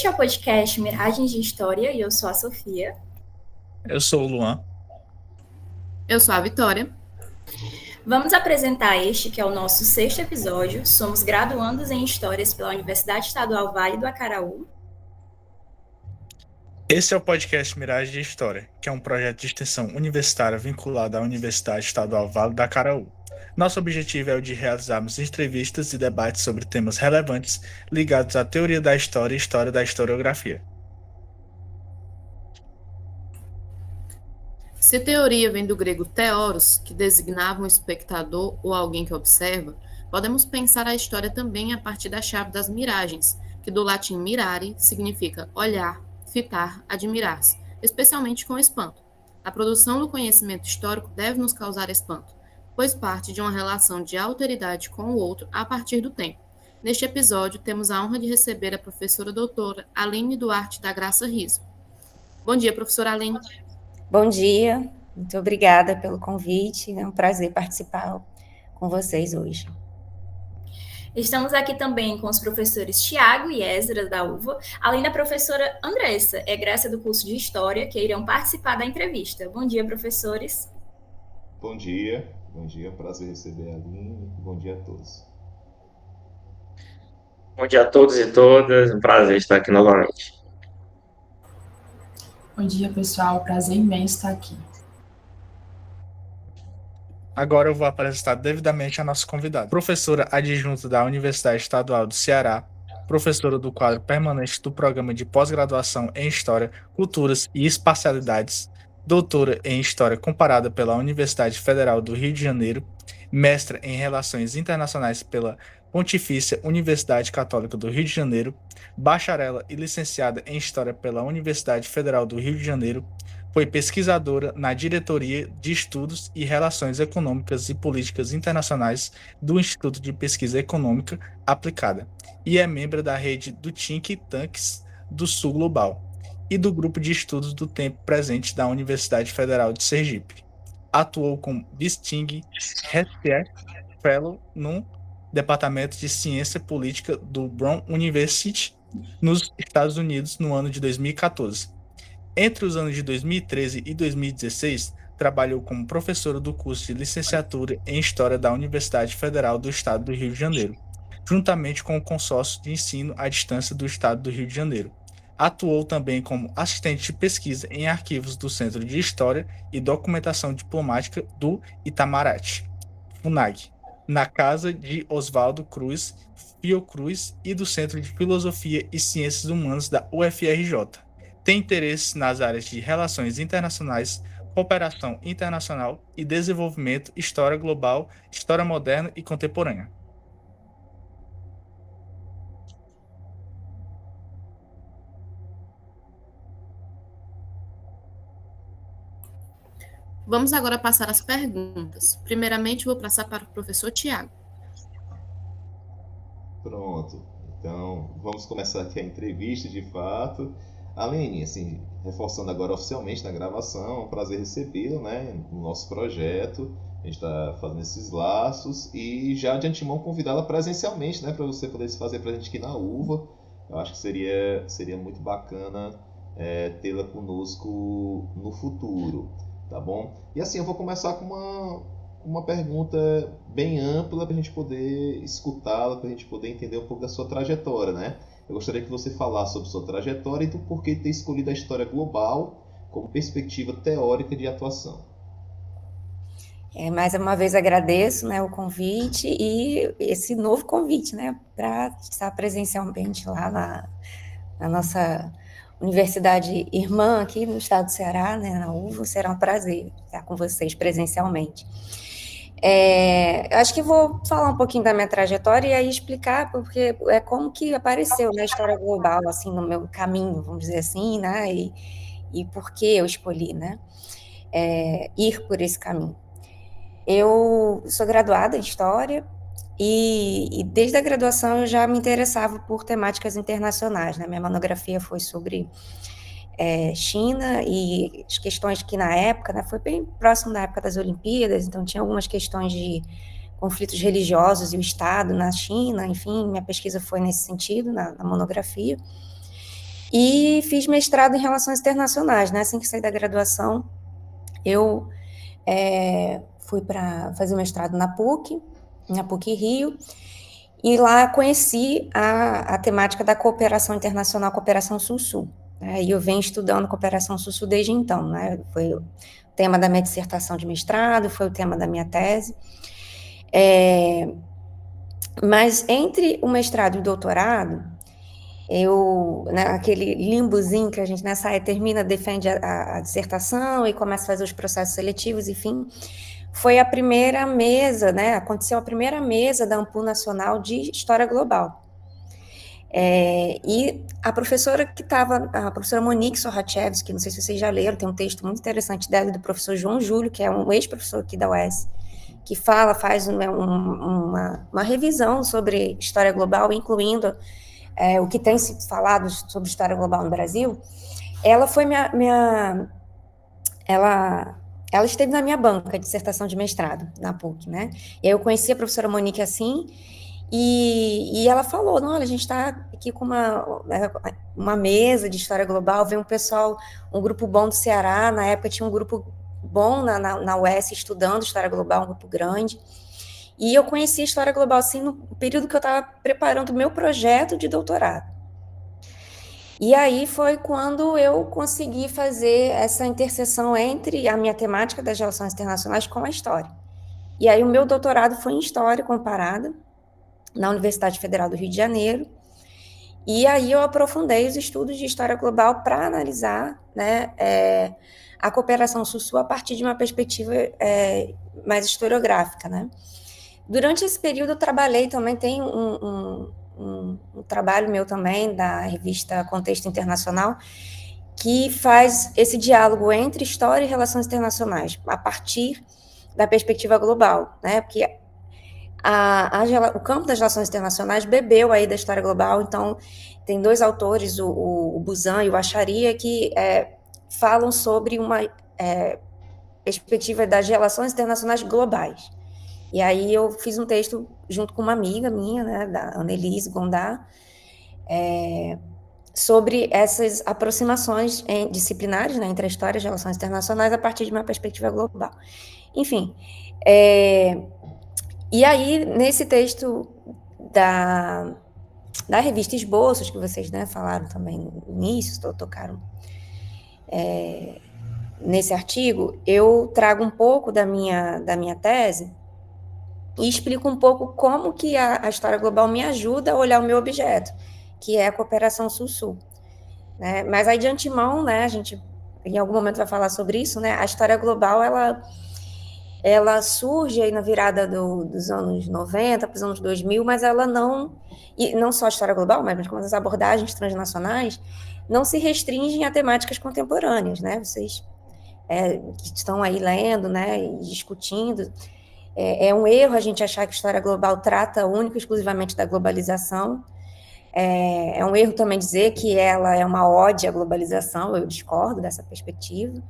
Este é o podcast Miragens de História e eu sou a Sofia. Eu sou o Luan. Eu sou a Vitória. Vamos apresentar este, que é o nosso 6º episódio. Somos graduandos em Histórias pela Universidade Estadual Vale do Acaraú. Esse é o podcast Miragem de História, que é um projeto de extensão universitária vinculado à Universidade Estadual Vale do Acaraú. Nosso objetivo é o de realizarmos entrevistas e debates sobre temas relevantes ligados à teoria da história e história da historiografia. Se teoria vem do grego theoros, que designava um espectador ou alguém que observa, podemos pensar a história também a partir da chave das miragens, que do latim mirare significa olhar, fitar, admirar-se, especialmente com espanto. A produção do conhecimento histórico deve nos causar espanto, pois parte de uma relação de alteridade com o outro a partir do tempo. Neste episódio, temos a honra de receber a professora doutora Aline Duarte da Graça Riso. Bom dia, professora Aline. Bom dia, muito obrigada pelo convite, é um prazer participar com vocês hoje. Estamos aqui também com os professores Tiago e Ezra da UVA, além da professora Andressa, egressa do curso de História, que irão participar da entrevista. Bom dia, professores. Bom dia, prazer receber a Aline, bom dia a todos. Bom dia a todos e todas, um prazer estar aqui novamente. Bom dia, pessoal, prazer imenso estar aqui. Agora eu vou apresentar devidamente a nossa convidada, professora adjunta da Universidade Estadual do Ceará, professora do quadro permanente do Programa de Pós-Graduação em História, Culturas e Espacialidades, doutora em História Comparada pela Universidade Federal do Rio de Janeiro, mestra em Relações Internacionais pela Pontifícia Universidade Católica do Rio de Janeiro, bacharela e licenciada em História pela Universidade Federal do Rio de Janeiro, foi pesquisadora na Diretoria de Estudos e Relações Econômicas e Políticas Internacionais do Instituto de Pesquisa Econômica Aplicada e é membro da rede do Think Tanks do Sul Global e do Grupo de Estudos do Tempo Presente da Universidade Federal de Sergipe. Atuou como Distinguished Research Fellow no Departamento de Ciência Política do Brown University, nos Estados Unidos, no ano de 2014. Entre os anos de 2013 e 2016, trabalhou como professora do curso de licenciatura em História da Universidade Federal do Estado do Rio de Janeiro, juntamente com o Consórcio de Ensino à Distância do Estado do Rio de Janeiro. Atuou também como assistente de pesquisa em arquivos do Centro de História e Documentação Diplomática do Itamaraty, FUNAG, na Casa de Oswaldo Cruz, Fiocruz e do Centro de Filosofia e Ciências Humanas da UFRJ. Tem interesse nas áreas de relações internacionais, cooperação internacional e desenvolvimento, história global, história moderna e contemporânea. Vamos agora passar as perguntas. Primeiramente, vou passar para o professor Tiago. Pronto, então vamos começar aqui a entrevista de fato. Aline, assim, reforçando agora oficialmente na gravação, é um prazer recebê-la, né, no nosso projeto. A gente está fazendo esses laços e já de antemão convidá-la presencialmente, né, para você poder se fazer presente aqui na UVA. Eu acho que seria muito bacana tê-la conosco no futuro, tá bom? E assim, eu vou começar com uma pergunta bem ampla para a gente poder escutá-la, para a gente poder entender um pouco da sua trajetória, né? Eu gostaria que você falasse sobre sua trajetória e do porquê ter escolhido a história global como perspectiva teórica de atuação. Mais uma vez agradeço, né, o convite e esse novo convite, né, para estar presencialmente lá na nossa universidade irmã aqui no estado do Ceará, né, na UVA. Será um prazer estar com vocês presencialmente. Eu acho que vou falar um pouquinho da minha trajetória e aí explicar porque como que apareceu na história global, assim, no meu caminho, vamos dizer assim, né, e por que eu escolhi, né, ir por esse caminho. Eu sou graduada em História e desde a graduação eu já me interessava por temáticas internacionais, né, minha monografia foi sobre China e as questões que na época, né, foi bem próximo da época das Olimpíadas, então tinha algumas questões de conflitos religiosos e o Estado na China, enfim, minha pesquisa foi nesse sentido, na monografia. E fiz mestrado em Relações Internacionais, né? Assim que saí da graduação, eu fui para fazer o mestrado na PUC Rio, e lá conheci a temática da cooperação internacional, cooperação Sul-Sul. Né? E eu venho estudando cooperação Sul-Sul desde então, né? Foi o tema da minha dissertação de mestrado, foi o tema da minha tese. Mas entre o mestrado e o doutorado, né, aquele limbozinho que a gente nessa área termina, defende a dissertação e começa a fazer os processos seletivos, enfim, foi a primeira mesa, né, aconteceu a primeira mesa da Ampul Nacional de História Global. E a professora que estava, a professora Monique Sorachevski, não sei se vocês já leram, tem um texto muito interessante dela e do professor João Júlio, que é um ex-professor aqui da UES, que faz uma revisão sobre história global, incluindo o que tem sido falado sobre história global no Brasil. Ela foi ela esteve na minha banca de dissertação de mestrado na PUC, né? E aí eu conheci a professora Monique assim, e ela falou, não, olha, a gente está aqui com uma mesa de história global, vem um grupo bom do Ceará, na época tinha um grupo bom na UES estudando história global, um grupo grande, e eu conheci a história global assim no período que eu estava preparando o meu projeto de doutorado. E aí foi quando eu consegui fazer essa interseção entre a minha temática das relações internacionais com a história. E aí o meu doutorado foi em História Comparada, na Universidade Federal do Rio de Janeiro, e aí eu aprofundei os estudos de história global para analisar, né, a cooperação Sul-Sul a partir de uma perspectiva mais historiográfica, né. Durante esse período eu trabalhei também, tem um trabalho meu também, da revista Contexto Internacional, que faz esse diálogo entre história e relações internacionais, a partir da perspectiva global, né, porque o campo das relações internacionais bebeu aí da história global, então tem dois autores, o Buzan e o Acharia, que falam sobre uma perspectiva das relações internacionais globais. E aí eu fiz um texto junto com uma amiga minha, né, da Annelise Gondar, sobre essas aproximações disciplinares, né, entre a história e as relações internacionais a partir de uma perspectiva global. Enfim, e aí, nesse texto da revista Esboços, que vocês, né, falaram também no início, tocaram nesse artigo, eu trago um pouco da minha tese e explico um pouco como que a história global me ajuda a olhar o meu objeto, que é a cooperação Sul-Sul. Né? Mas aí, de antemão, né, a gente em algum momento vai falar sobre isso, né, a história global, ela surge aí na virada dos anos 90 para os anos 2000, mas ela e não só a história global, mas como as abordagens transnacionais, não se restringem a temáticas contemporâneas, né? Vocês que estão aí lendo, né, e discutindo, é um erro a gente achar que a história global trata única e exclusivamente da globalização. É um erro também dizer que ela é uma ode à globalização, eu discordo dessa perspectiva.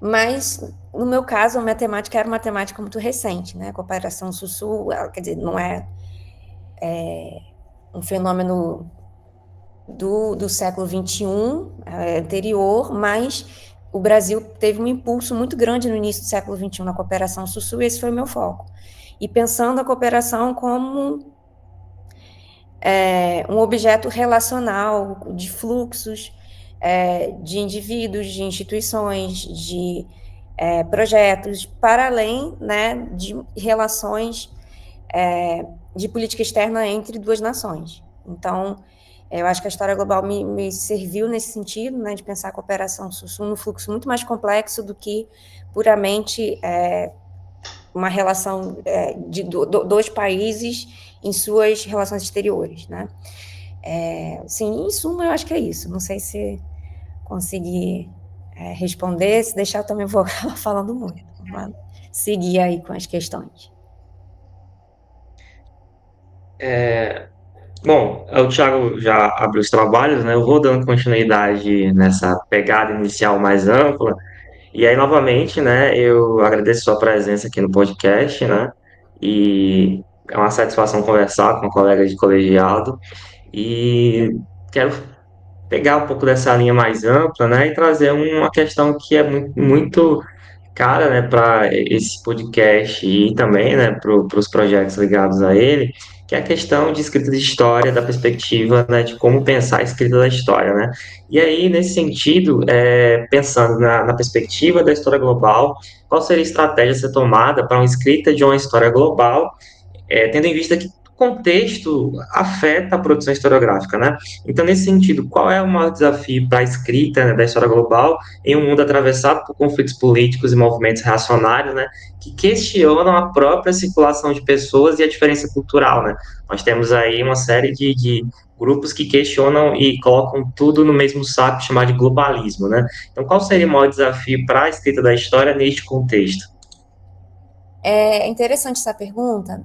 Mas, no meu caso, a matemática era uma temática muito recente, né? A cooperação Sul-Sul, quer dizer, não é um fenômeno do século XXI, anterior, mas o Brasil teve um impulso muito grande no início do século XXI na cooperação Sul-Sul, e esse foi o meu foco. E pensando a cooperação como um objeto relacional, de fluxos, de indivíduos, de instituições, de projetos, para além, né, de relações de política externa entre duas nações. Então, eu acho que a história global me serviu nesse sentido, né, de pensar a cooperação Sul-Sul num fluxo muito mais complexo do que puramente uma relação de dois países em suas relações exteriores, né? Sim, em suma, eu acho que é isso. Não sei se consegui responder, se deixar eu também vou acabar falando muito. Vamos seguir aí com as questões. Bom, o Thiago já abriu os trabalhos, né? Eu vou dando continuidade nessa pegada inicial mais ampla. E aí, novamente, né, eu agradeço sua presença aqui no podcast, né? E é uma satisfação conversar com um colega de colegiado. E quero pegar um pouco dessa linha mais ampla, né, e trazer uma questão que é muito cara, né, para esse podcast e também, né, para os projetos ligados a ele, que é a questão de escrita de história, da perspectiva, né, de como pensar a escrita da história, né. E aí, nesse sentido, pensando na perspectiva da história global, qual seria a estratégia a ser tomada para uma escrita de uma história global, tendo em vista que o contexto afeta a produção historiográfica, né? Então, nesse sentido, qual é o maior desafio para a escrita, né, da história global em um mundo atravessado por conflitos políticos e movimentos reacionários, né, que questionam a própria circulação de pessoas e a diferença cultural, né? Nós temos aí uma série de grupos que questionam e colocam tudo no mesmo saco, chamado de globalismo, né? Então, qual seria o maior desafio para a escrita da história neste contexto? É interessante essa pergunta.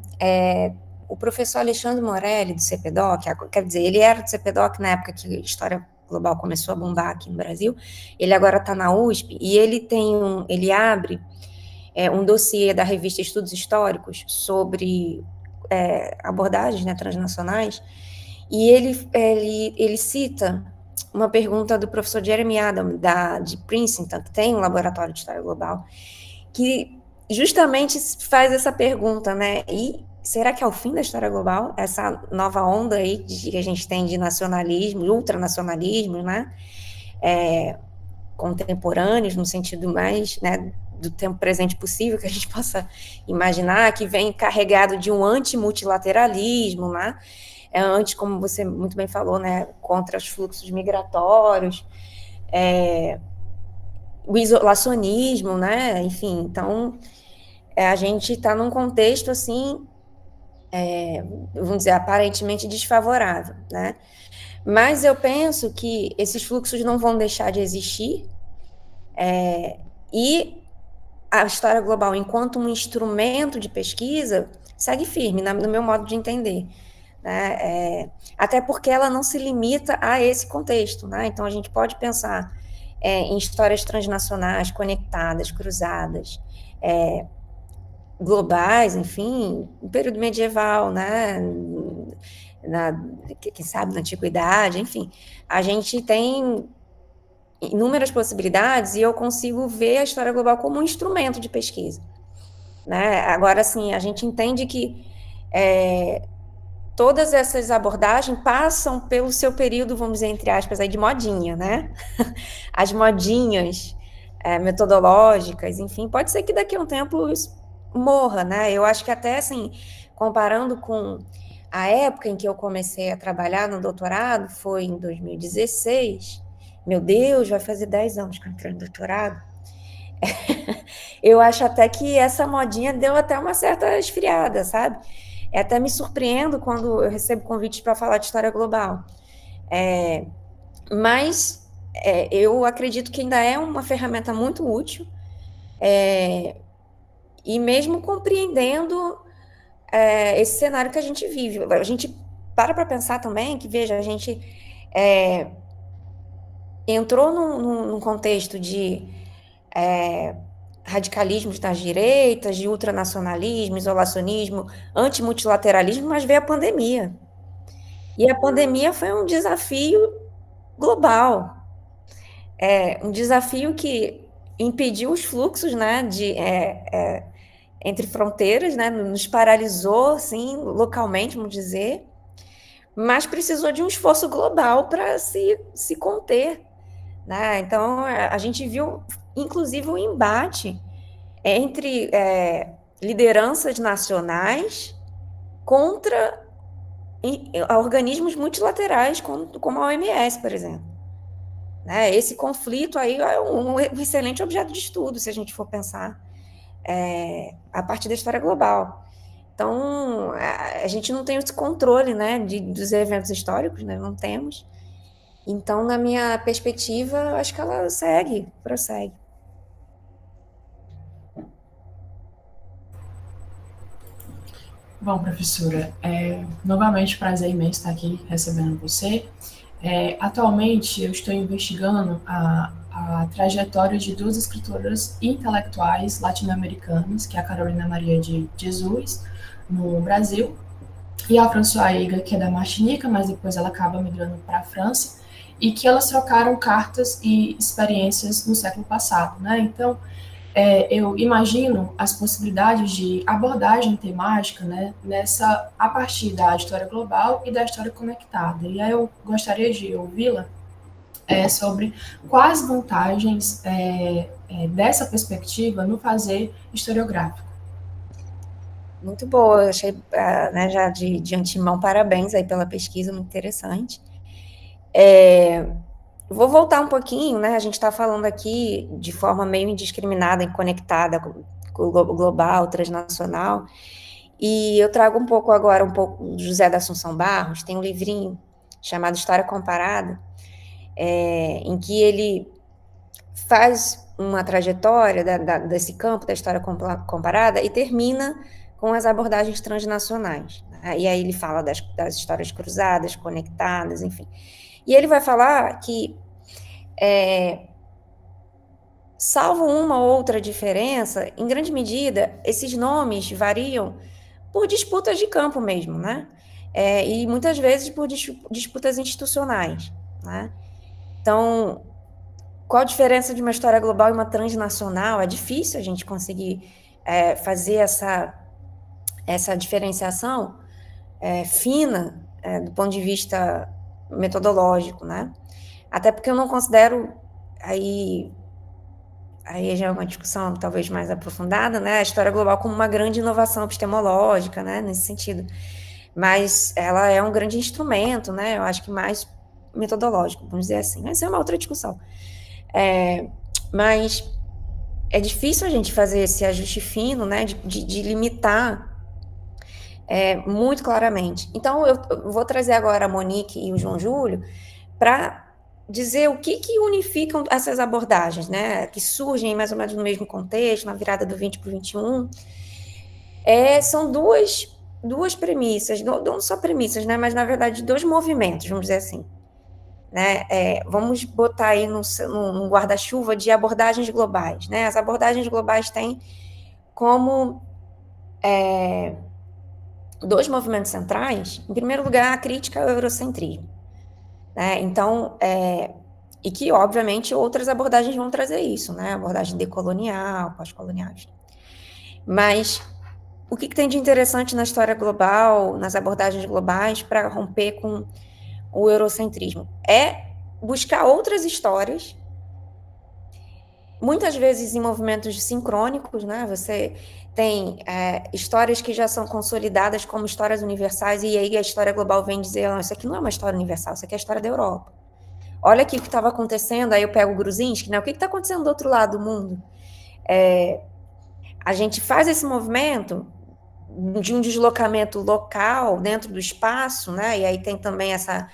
O professor Alexandre Morelli, do CPDOC, quer dizer, ele era do CPDOC na época que a história global começou a bombar aqui no Brasil, ele agora está na USP, e ele abre um dossiê da revista Estudos Históricos sobre abordagens, né, transnacionais, e ele cita uma pergunta do professor Jeremy Adam, de Princeton, que tem um laboratório de história global, que justamente faz essa pergunta, né? E será que é o fim da história global? Essa nova onda aí que a gente tem de nacionalismo, ultranacionalismo, né? Contemporâneos, no sentido mais, né, do tempo presente possível que a gente possa imaginar, que vem carregado de um antimultilateralismo, né? Antes, como você muito bem falou, né, contra os fluxos migratórios, o isolacionismo, né? Enfim, então a gente está num contexto assim, vamos dizer, aparentemente desfavorável, né? Mas eu penso que esses fluxos não vão deixar de existir, e a história global, enquanto um instrumento de pesquisa, segue firme, no meu modo de entender, né? Até porque ela não se limita a esse contexto, né? Então a gente pode pensar em histórias transnacionais, conectadas, cruzadas, globais, enfim, no período medieval, né? Quem sabe na antiguidade, enfim, a gente tem inúmeras possibilidades e eu consigo ver a história global como um instrumento de pesquisa, né? Agora, assim, a gente entende que todas essas abordagens passam pelo seu período, vamos dizer, entre aspas, aí de modinha, né? As modinhas metodológicas, enfim, pode ser que daqui a um tempo isso morra, né? Eu acho que até, assim, comparando com a época em que eu comecei a trabalhar no doutorado, foi em 2016, meu Deus, vai fazer 10 anos que eu entrei no doutorado, eu acho até que essa modinha deu até uma certa esfriada, sabe? Até me surpreendo quando eu recebo convites para falar de história global. Mas eu acredito que ainda é uma ferramenta muito útil, e mesmo compreendendo esse cenário que a gente vive. A gente para pensar também que, veja, a gente entrou num contexto de radicalismos das direitas, de ultranacionalismo, isolacionismo, antimultilateralismo, mas veio a pandemia. E a pandemia foi um desafio global. Um desafio que impediu os fluxos, né, entre fronteiras, né, nos paralisou, assim, localmente, vamos dizer, mas precisou de um esforço global para se conter, né? Então, a gente viu, inclusive, um embate entre lideranças nacionais contra organismos multilaterais, como a OMS, por exemplo. Né? Esse conflito aí é um excelente objeto de estudo, se a gente for pensar a partir da história global. Então, a gente não tem esse controle, né, dos eventos históricos, né? Não temos. Então, na minha perspectiva, acho que ela prossegue. Bom, professora, novamente prazer imenso estar aqui recebendo você. Atualmente, eu estou investigando a trajetória de duas escritoras intelectuais latino-americanas, que é a Carolina Maria de Jesus, no Brasil, e a Françoise Higa, que é da Martinica, mas depois ela acaba migrando para a França, e que elas trocaram cartas e experiências no século passado, né? Então, eu imagino as possibilidades de abordagem temática, né, a partir da história global e da história conectada. E aí eu gostaria de ouvi-la sobre quais vantagens dessa perspectiva no fazer historiográfico. Muito boa, eu achei, né, já de antemão, parabéns aí pela pesquisa, muito interessante. Vou voltar um pouquinho, né, a gente está falando aqui de forma meio indiscriminada e conectada com o global, transnacional, e eu trago um pouco agora, do José da Assunção Barros, tem um livrinho chamado História Comparada, em que ele faz uma trajetória desse campo da história comparada e termina com as abordagens transnacionais. Né? E aí ele fala das histórias cruzadas, conectadas, enfim. E ele vai falar que, salvo uma ou outra diferença, em grande medida, esses nomes variam por disputas de campo mesmo, né? E muitas vezes por disputas institucionais, né? Então, qual a diferença de uma história global e uma transnacional? É difícil a gente conseguir fazer essa diferenciação fina do ponto de vista metodológico, né? Até porque eu não considero, aí já é uma discussão talvez mais aprofundada, né? A história global como uma grande inovação epistemológica, né? Nesse sentido. Mas ela é um grande instrumento, né? Eu acho que mais metodológico, vamos dizer assim. Mas é uma outra discussão. Mas é difícil a gente fazer esse ajuste fino, né, de limitar muito claramente. Então, eu vou trazer agora a Monique e o João Júlio para dizer o que unificam essas abordagens, né, que surgem mais ou menos no mesmo contexto, na virada do 20 para o 21. São duas premissas, não só premissas, né, mas, na verdade, dois movimentos, vamos dizer assim. Né? Vamos botar aí num guarda-chuva de abordagens globais. Né? As abordagens globais têm como dois movimentos centrais. Em primeiro lugar, a crítica ao eurocentrismo. Né? Então, e que, obviamente, outras abordagens vão trazer isso, né? Abordagem decolonial, pós-colonial, enfim. Mas o que tem de interessante na história global, nas abordagens globais, para romper com o eurocentrismo? Buscar outras histórias, muitas vezes em movimentos sincrônicos, né? Você tem histórias que já são consolidadas como histórias universais, e aí a história global vem dizer, isso aqui não é uma história universal, isso aqui é a história da Europa. Olha aqui o que estava acontecendo, aí eu pego o Gruzinski, né? O que está acontecendo do outro lado do mundo? A gente faz esse movimento de um deslocamento local dentro do espaço, né? E aí tem também essa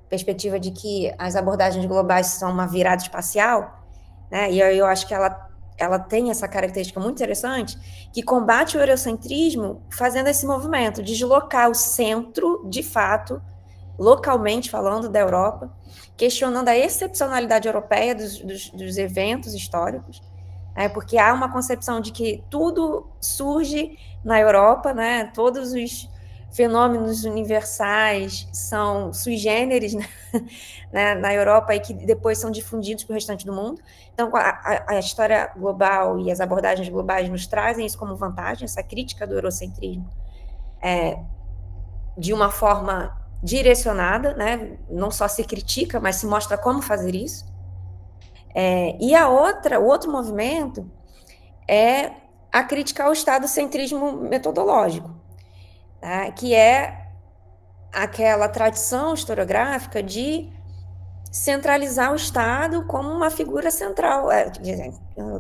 perspectiva de que as abordagens globais são uma virada espacial, né? E eu acho que ela tem essa característica muito interessante, que combate o eurocentrismo fazendo esse movimento, deslocar o centro, de fato, localmente falando, da Europa, questionando a excepcionalidade europeia dos eventos históricos, né? Porque há uma concepção de que tudo surge na Europa, né? Todos os fenômenos universais são sui generis, né, na Europa, e que depois são difundidos para o restante do mundo. Então, a história global e as abordagens globais nos trazem isso como vantagem, essa crítica do eurocentrismo, de uma forma direcionada, né? Não só se critica, mas se mostra como fazer isso. E o outro movimento é a crítica ao estadocentrismo metodológico, né, que é aquela tradição historiográfica de centralizar o Estado como uma figura central,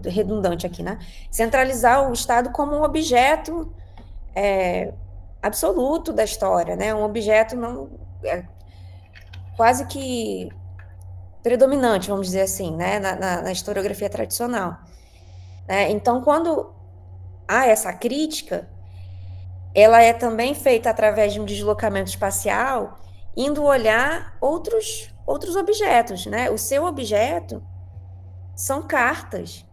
redundante aqui, né? Centralizar o Estado como um objeto absoluto da história, né? Um objeto quase que predominante, vamos dizer assim, né? Na historiografia tradicional. Então, quando há essa crítica, ela é também feita através de um deslocamento espacial, indo olhar outros objetos, né? O seu objeto são cartas.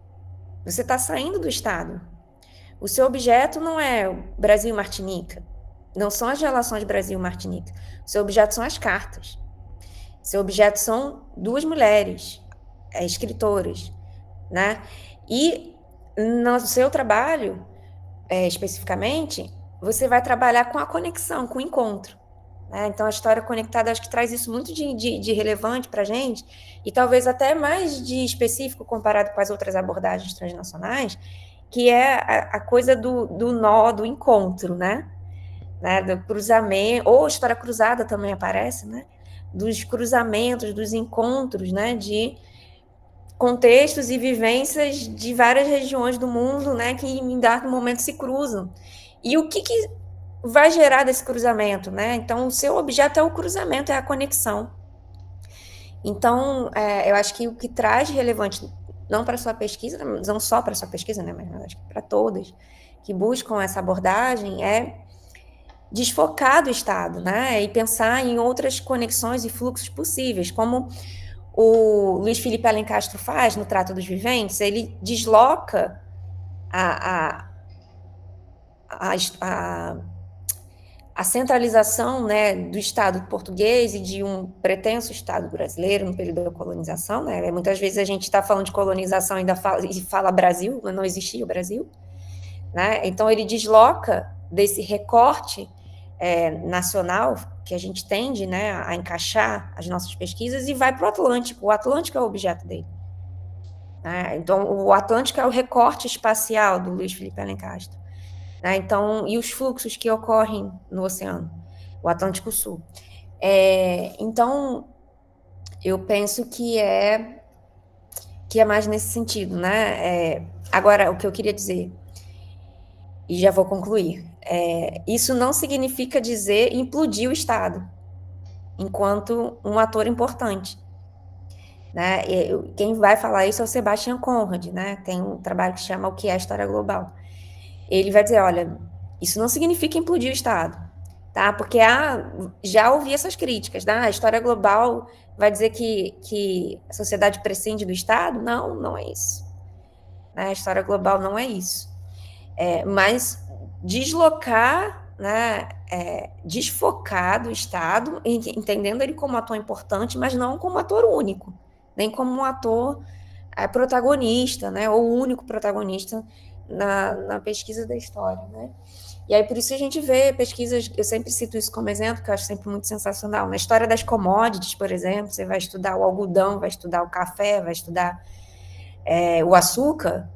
Você está saindo do Estado. O seu objeto não é o Brasil e Martinica, não são as relações Brasil-Martinica. Seu objeto são as cartas. Seu objeto são duas mulheres, escritoras, né? E no seu trabalho, especificamente, você vai trabalhar com a conexão, com o encontro. Né? Então, a história conectada, acho que traz isso muito de relevante para a gente, e talvez até mais de específico comparado com as outras abordagens transnacionais, que é a coisa do nó, do encontro, né? Do cruzamento, ou história cruzada também aparece, né? Dos cruzamentos, dos encontros, né? De contextos e vivências de várias regiões do mundo, né? Que em dado momento se cruzam. E o que vai gerar desse cruzamento, né? Então, o seu objeto é o cruzamento, é a conexão. Então, eu acho que o que traz de relevante, não para sua pesquisa, não só para sua pesquisa, né? Mas acho que para todas que buscam essa abordagem, é desfocar do Estado, né? E pensar em outras conexões e fluxos possíveis, como o Luiz Felipe Alencastro faz no Trato dos Viventes. Ele desloca a centralização, né, do Estado português e de um pretenso Estado brasileiro no período da colonização, né? Muitas vezes a gente está falando de colonização e ainda fala Brasil, mas não existia o Brasil, né? Então ele desloca desse recorte nacional que a gente tende, né, a encaixar as nossas pesquisas e vai para o Atlântico. O Atlântico é o objeto dele. Né? Então, o Atlântico é o recorte espacial do Luiz Felipe Alencastro. Né? Então, e os fluxos que ocorrem no oceano, o Atlântico Sul. Então, eu penso que é mais nesse sentido, né? Agora, o que eu queria dizer, e já vou concluir, isso não significa dizer implodir o Estado enquanto um ator importante. Né? Quem vai falar isso é o Sebastian Conrad, né? Tem um trabalho que chama O que é a História Global. Ele vai dizer, olha, isso não significa implodir o Estado, tá? Porque já ouvi essas críticas, tá? A história global vai dizer que a sociedade prescinde do Estado? Não, não é isso. A história global não é isso. Mas deslocar, né, desfocar do Estado, entendendo ele como ator importante, mas não como ator único, nem como um ator protagonista, né, ou único protagonista na pesquisa da história, né? E aí, por isso a gente vê pesquisas, eu sempre cito isso como exemplo, que eu acho sempre muito sensacional. Na história das commodities, por exemplo, você vai estudar o algodão, vai estudar o café, vai estudar o açúcar,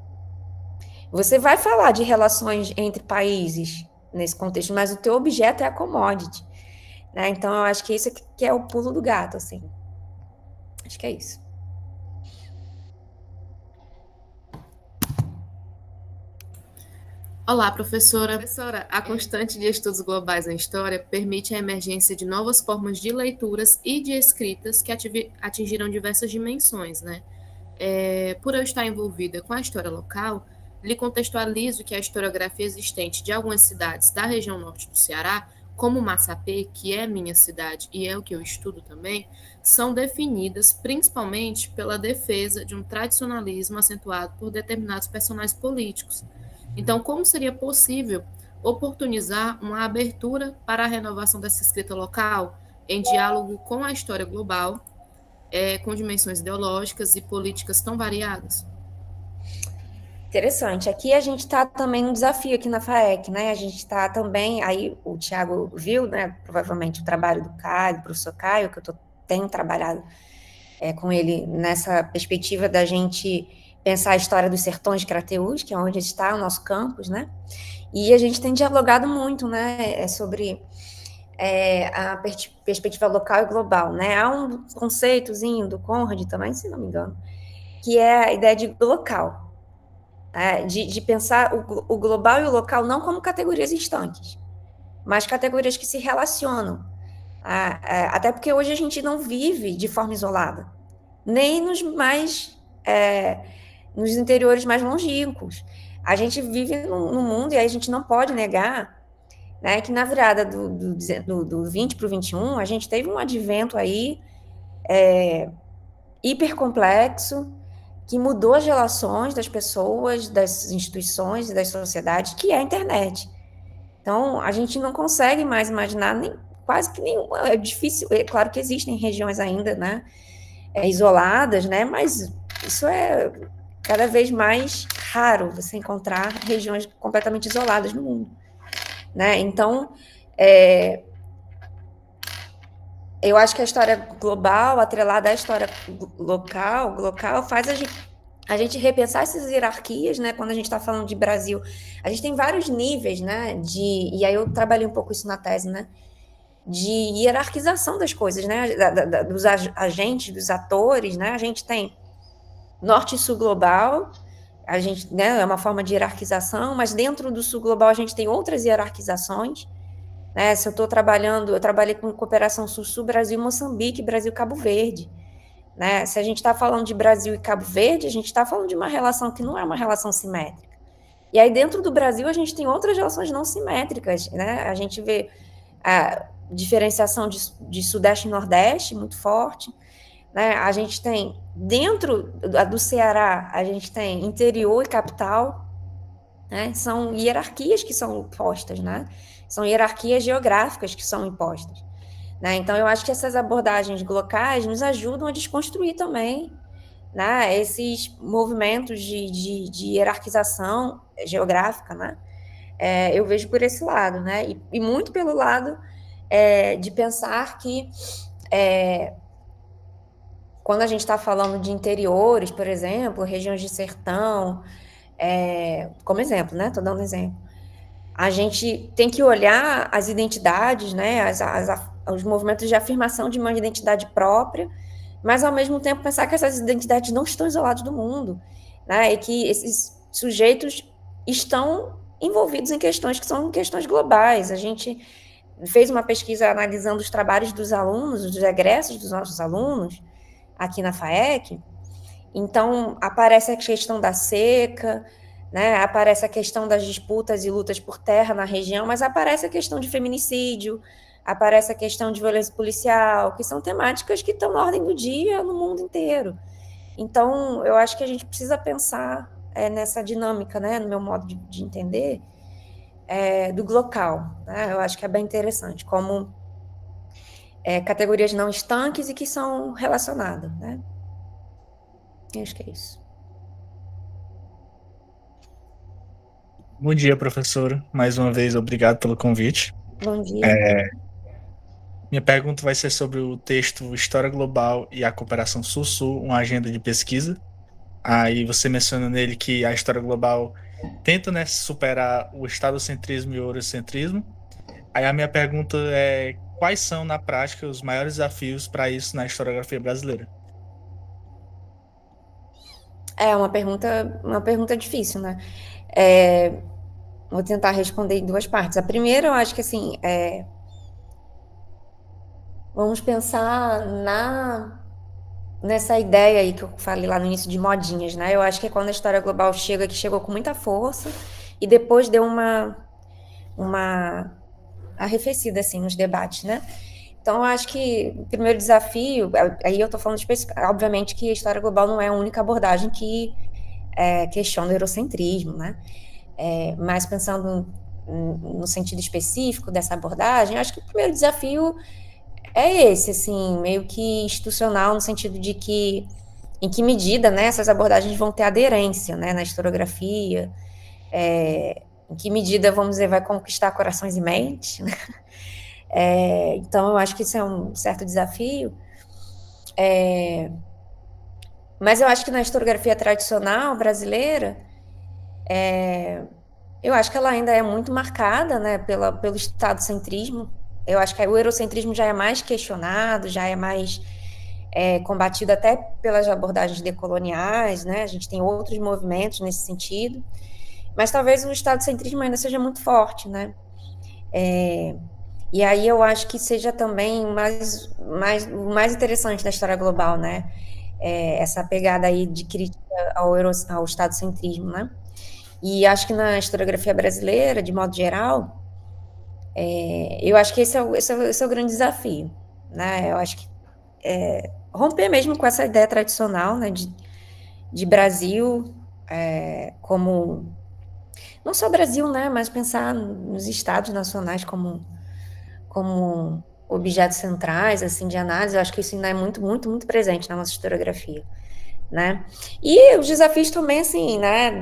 você vai falar de relações entre países nesse contexto, mas o teu objeto é a commodity. Né? Então, eu acho que isso que é o pulo do gato, assim. Acho que é isso. Olá, professora. Professora, a constante de estudos globais na história permite a emergência de novas formas de leituras e de escritas que atingiram diversas dimensões, né? Por eu estar envolvida com a história local, lhe contextualizo que a historiografia existente de algumas cidades da região norte do Ceará, como Massapê, que é minha cidade e é o que eu estudo também, são definidas principalmente pela defesa de um tradicionalismo acentuado por determinados personagens políticos. Então, como seria possível oportunizar uma abertura para a renovação dessa escrita local em diálogo com a história global, com dimensões ideológicas e políticas tão variadas? Interessante. Aqui a gente está também num desafio aqui na FAEC, né? A gente está também, aí o Tiago viu, né? Provavelmente o trabalho do Caio, do professor Caio, que eu tenho trabalhado com ele nessa perspectiva da gente pensar a história dos sertões de Crateús, que é onde está o nosso campus, né? E a gente tem dialogado muito, né? Sobre a perspectiva local e global, né? Há um conceitozinho do Conrad também, se não me engano, que é a ideia de local. De pensar o global e o local não como categorias distantes, mas categorias que se relacionam. Até porque hoje a gente não vive de forma isolada, nem nos interiores mais longínquos. A gente vive no mundo, e aí a gente não pode negar, né, que na virada do 20 para o 21, a gente teve um advento aí hipercomplexo, que mudou as relações das pessoas, das instituições e das sociedades, que é a internet. Então, a gente não consegue mais imaginar quase que nenhuma. É difícil, é claro que existem regiões ainda, né, isoladas, né, mas isso é cada vez mais raro, você encontrar regiões completamente isoladas no mundo, né? Então, eu acho que a história global, atrelada à história local, faz a gente repensar essas hierarquias, né? Quando a gente está falando de Brasil, a gente tem vários níveis, né? E aí eu trabalhei um pouco isso na tese, né? De hierarquização das coisas, né? Dos agentes, dos atores, né? A gente tem norte e sul global, a gente, né? É uma forma de hierarquização, mas dentro do sul global a gente tem outras hierarquizações, né? Se eu trabalhei com cooperação sul-sul, Brasil, Moçambique, Brasil, Cabo Verde. Né? Se a gente está falando de Brasil e Cabo Verde, a gente está falando de uma relação que não é uma relação simétrica. E aí, dentro do Brasil, a gente tem outras relações não simétricas. Né? A gente vê a diferenciação de Sudeste e Nordeste muito forte. Né? A gente tem, dentro do Ceará, a gente tem interior e capital. Né? São hierarquias que são postas, né? São hierarquias geográficas que são impostas. Né? Então, eu acho que essas abordagens locais nos ajudam a desconstruir também, né, esses movimentos de hierarquização geográfica. Né? Eu vejo por esse lado, né? E muito pelo lado de pensar que quando a gente está falando de interiores, por exemplo, regiões de sertão, como exemplo, né? Estou dando um exemplo. A gente tem que olhar as identidades, né, os movimentos de afirmação de uma identidade própria, mas, ao mesmo tempo, pensar que essas identidades não estão isoladas do mundo, né, e que esses sujeitos estão envolvidos em questões que são questões globais. A gente fez uma pesquisa analisando os trabalhos dos alunos, dos egressos dos nossos alunos, aqui na FAEC. Então, aparece a questão da seca, né? Aparece a questão das disputas e lutas por terra na região, mas aparece a questão de feminicídio, aparece a questão de violência policial, que são temáticas que estão na ordem do dia no mundo inteiro. Então, eu acho que a gente precisa pensar nessa dinâmica, né, no meu modo de entender, do local. Né? Eu acho que é bem interessante, como categorias não estanques e que são relacionadas. Né? Eu acho que é isso. Bom dia, professora. Mais uma vez, obrigado pelo convite. Bom dia. Minha pergunta vai ser sobre o texto História Global e a Cooperação Sul-Sul, uma agenda de pesquisa. Aí você menciona nele que a história global tenta, né, superar o estadocentrismo e o eurocentrismo. Aí a minha pergunta é: quais são, na prática, os maiores desafios para isso na historiografia brasileira? É uma pergunta difícil, né? Vou tentar responder em duas partes. A primeira, eu acho que, assim, vamos pensar nessa ideia aí que eu falei lá no início de modinhas, né? Eu acho que é quando a história global chega, que chegou com muita força e depois deu uma arrefecida, assim, nos debates, né? Então, eu acho que o primeiro desafio, aí eu tô falando obviamente que a história global não é a única abordagem que questiona o eurocentrismo, né? Mas pensando no sentido específico dessa abordagem, eu acho que o primeiro desafio é esse, assim, meio que institucional, no sentido de que, em que medida, né, essas abordagens vão ter aderência, né, na historiografia, em que medida, vamos dizer, vai conquistar corações e mentes, né? Então, eu acho que isso é um certo desafio. Mas eu acho que na historiografia tradicional brasileira, eu acho que ela ainda é muito marcada, né, pelo estadocentrismo. Eu acho que o eurocentrismo já é mais questionado, já é mais combatido até pelas abordagens decoloniais, né? A gente tem outros movimentos nesse sentido, mas talvez o estadocentrismo ainda seja muito forte, né? E aí eu acho que seja também o mais interessante da história global, né? Essa pegada aí de crítica ao estadocentrismo, né? E acho que na historiografia brasileira, de modo geral, eu acho que esse é o grande desafio, né? Eu acho que romper mesmo com essa ideia tradicional, né, de Brasil como não só o Brasil, né, mas pensar nos estados nacionais como objetos centrais, assim, de análise. Eu acho que isso ainda é muito, muito, muito presente na nossa historiografia, né? E os desafios também, assim, né,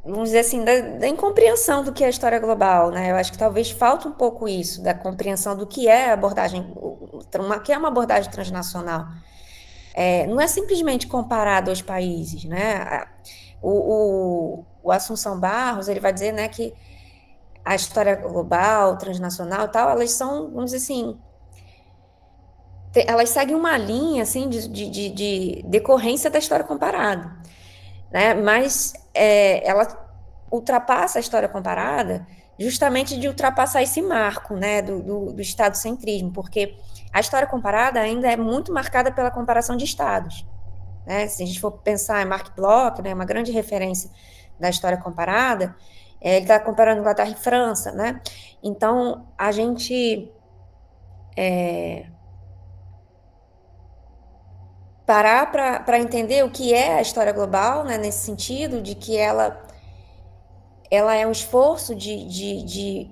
vamos dizer assim, da incompreensão do que é a história global, né? Eu acho que talvez falta um pouco isso, da compreensão do que é a abordagem, que é uma abordagem transnacional. Não é simplesmente comparar dois países, né? O Assunção Barros, ele vai dizer, né, que a história global, transnacional e tal, elas são, vamos dizer assim, elas seguem uma linha, assim, de decorrência da história comparada, né? Mas ela ultrapassa a história comparada justamente de ultrapassar esse marco, né, do estadocentrismo, porque a história comparada ainda é muito marcada pela comparação de estados, né? Se a gente for pensar em Mark Bloch, né, uma grande referência da história comparada, ele está comparando Inglaterra e França, né? Então, a gente parar para entender o que é a história global, né, nesse sentido de que ela é um esforço de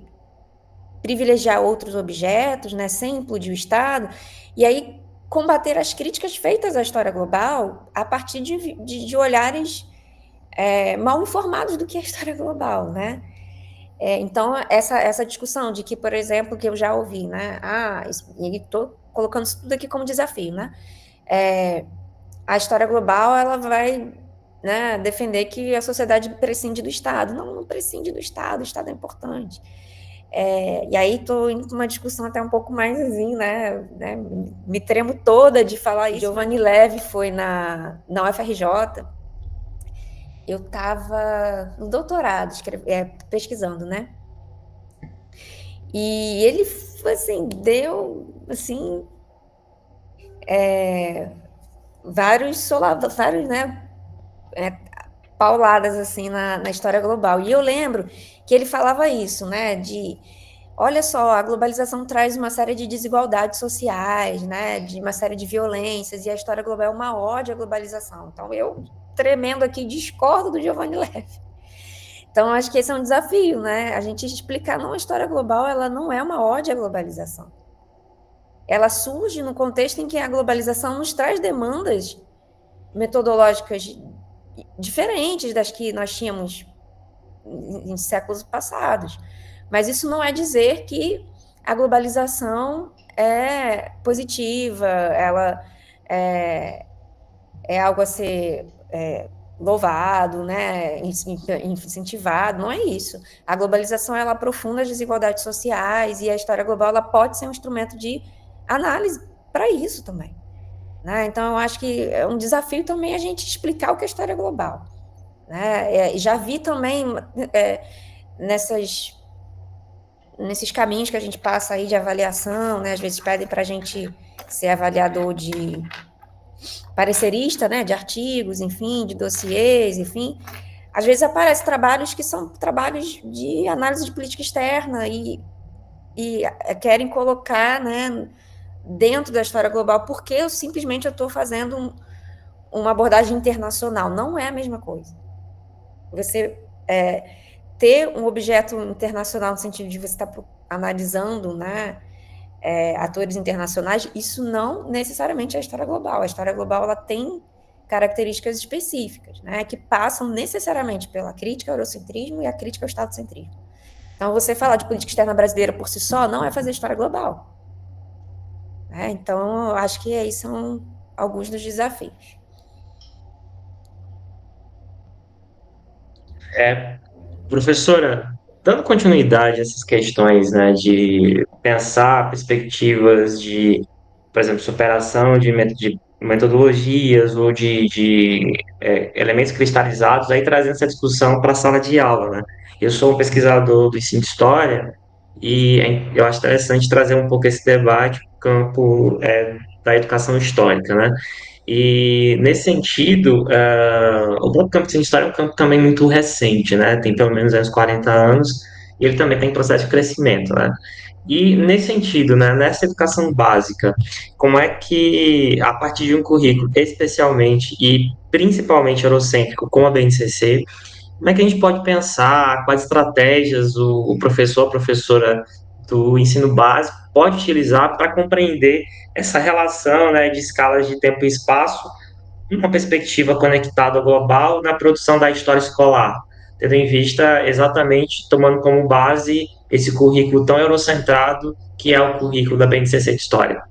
privilegiar outros objetos, né, sem implodir o Estado, e aí combater as críticas feitas à história global a partir de olhares mal informados do que é a história global, né? Então, essa discussão de que, por exemplo, que eu já ouvi, né? E estou colocando isso tudo aqui como desafio, né? A história global, ela vai, né, defender que a sociedade prescinde do Estado. Não prescinde do Estado, o Estado é importante. E aí estou indo para uma discussão até um pouco mais assim, né? Me tremo toda de falar isso. Giovanni Levi foi na UFRJ. Eu estava no doutorado, pesquisando, né? E ele, assim, deu, assim, vários, né, pauladas, assim, na história global. E eu lembro que ele falava isso, né, olha só, a globalização traz uma série de desigualdades sociais, né, de uma série de violências, e a história global é uma ode à globalização. Então, eu, tremendo aqui, discordo do Giovanni Levi. Então, acho que esse é um desafio, né, a gente explicar, não, a história global, ela não é uma ode à globalização. Ela surge no contexto em que a globalização nos traz demandas metodológicas diferentes das que nós tínhamos em séculos passados. Mas isso não é dizer que a globalização é positiva, ela é algo a ser louvado, né, incentivado, não é isso. A globalização, ela aprofunda as desigualdades sociais, e a história global, ela pode ser um instrumento de análise para isso também, né? Então, eu acho que é um desafio também a gente explicar o que é história global, né? Já vi também nesses caminhos que a gente passa aí de avaliação, né? Às vezes pedem para a gente ser avaliador de parecerista, né? De artigos, enfim, de dossiês, enfim. Às vezes aparecem trabalhos que são trabalhos de análise de política externa e querem colocar, né, dentro da história global, porque eu simplesmente estou fazendo uma abordagem internacional. Não é a mesma coisa. Você ter um objeto internacional no sentido de você estar analisando, né, atores internacionais, isso não necessariamente é a história global. A história global, ela tem características específicas, né, que passam necessariamente pela crítica ao eurocentrismo e a crítica ao estadocentrismo. Então, você falar de política externa brasileira por si só não é fazer história global. Então, eu acho que aí são alguns dos desafios. Professora, dando continuidade a essas questões, né, de pensar perspectivas de, por exemplo, superação de metodologias ou de elementos cristalizados, aí trazendo essa discussão para a sala de aula, né? Eu sou um pesquisador do ensino de história e eu acho interessante trazer um pouco esse debate para o campo da educação histórica, né? E, nesse sentido, o próprio campo de ciência história é um campo também muito recente, né? Tem pelo menos uns 40 anos, e ele também tem processo de crescimento, né? E nesse sentido, né, nessa educação básica, como é que, a partir de um currículo especialmente e principalmente eurocêntrico, como a BNCC, como é que a gente pode pensar, quais estratégias o professor, a professora do ensino básico pode utilizar para compreender essa relação, né, de escalas de tempo e espaço, uma perspectiva conectada ao global na produção da história escolar, tendo em vista exatamente, tomando como base esse currículo tão eurocentrado que é o currículo da BNCC de História.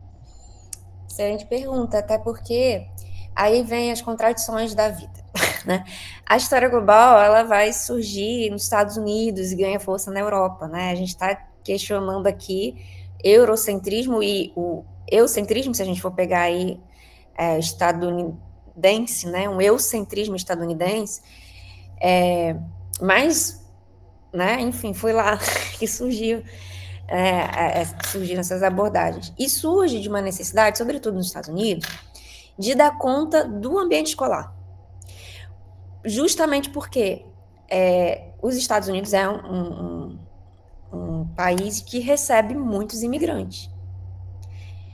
Excelente pergunta, até porque aí vem as contradições da vida, né? A história global, ela vai surgir nos Estados Unidos e ganha força na Europa, né? A gente está questionando aqui eurocentrismo e o eucentrismo, se a gente for pegar aí estadunidense, né? Um eucentrismo estadunidense, mas, né? Enfim, foi lá que surgiram essas abordagens. E surge de uma necessidade, sobretudo nos Estados Unidos, de dar conta do ambiente escolar. Justamente porque os Estados Unidos é um país que recebe muitos imigrantes.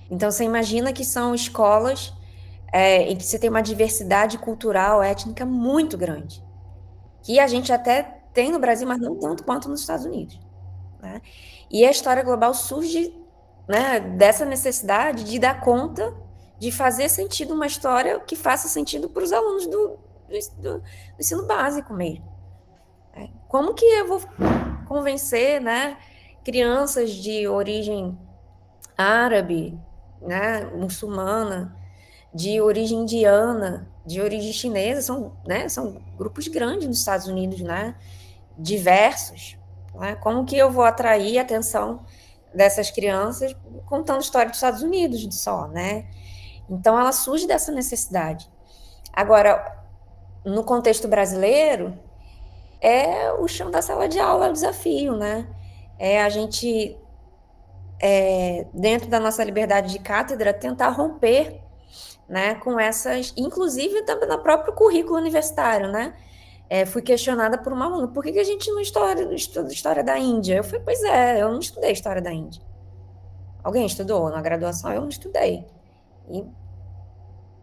Então, você imagina que são escolas em que você tem uma diversidade cultural, étnica muito grande, que a gente até tem no Brasil, mas não tanto quanto nos Estados Unidos, né? E a história global surge, né, dessa necessidade de dar conta, de fazer sentido uma história que faça sentido para os alunos do ensino básico mesmo. Como que eu vou convencer, né, crianças de origem árabe, né, muçulmana, de origem indiana, de origem chinesa, são grupos grandes nos Estados Unidos, né, diversos, né? Como que eu vou atrair a atenção dessas crianças contando história dos Estados Unidos só, né? Então, ela surge dessa necessidade. Agora, no contexto brasileiro, o chão da sala de aula é o desafio, né? A gente, dentro da nossa liberdade de cátedra, tentar romper, né, com essas, inclusive também no próprio currículo universitário, né? Fui questionada por uma aluna, por que a gente não estuda história da Índia? Eu falei, pois eu não estudei história da Índia. Alguém estudou na graduação? Eu não estudei.